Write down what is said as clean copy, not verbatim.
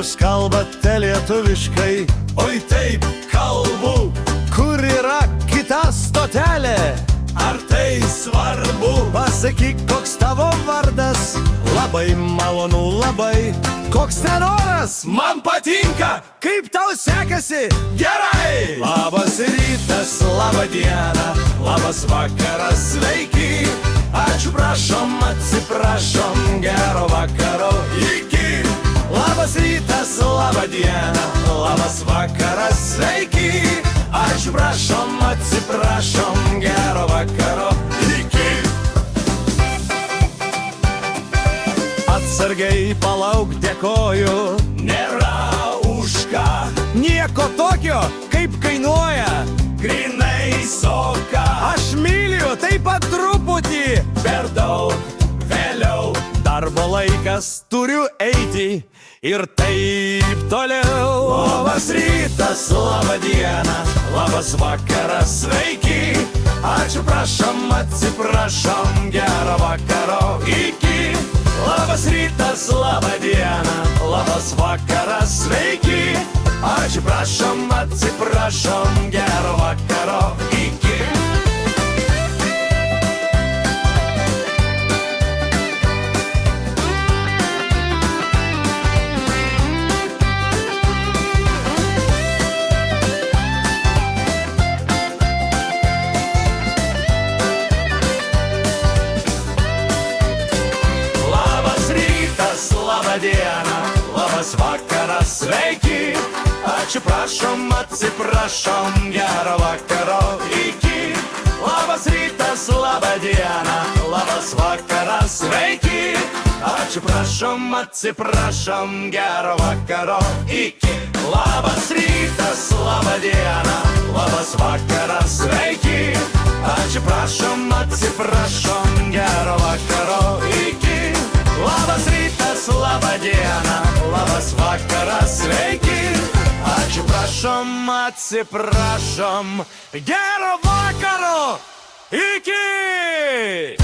jūs kalbate lietuviškai? Oi taip, kalbu. Kur yra kita stotelė? Ar tai svarbu? Pasakyk, koks tavo vardas? Labai malonu, labai. Koks ten oras? Man patinka. Kaip tau sekasi? Gerai. Labas rytas, Labą dieną, labas vakaras, sveiki. Ačiū, prašom, atsiprašom, gero vakaro, iki. labas rytas, Labą dieną, labas vakaras, sveiki. Ačiū, prašom, atsiprašom, gero vakaro, iki. atsargiai palauk, dėkoju. Nėra už ką, Nieko tokio, kaip kainuoja. grinai soka. Aš myliu taip pat truputį. Per daug, vėliau. Darbo laikas, turiu eiti ir taip toliau. Labas rytas, labą dieną, labas vakaras, sveiki. Ačiū, prašom, atsiprašom, gero vakaro, iki. Labas rytas, labą dieną, labas vakaras, sveiki. Ačiū, prašom, atsiprašom, gero vakaro, iki. Labą dieną, labas vakaras, sveiki. Ačiū, prašom, atsiprašom, gero vakaro, iki. Labas rytas, labą dieną, labas vakaras, sveiki. Ačiū, prašom, atsiprašom, gero vakaro, iki. Labas rytas, labą dieną, labas vakaras, sveiki. Ačiū, prašom, atsiprašom, gero vakaro, iki. Labas rytas, labą dieną, labas vakaras, sveiki. Ačiū, prašom, atsiprašom, gero vakaro, iki.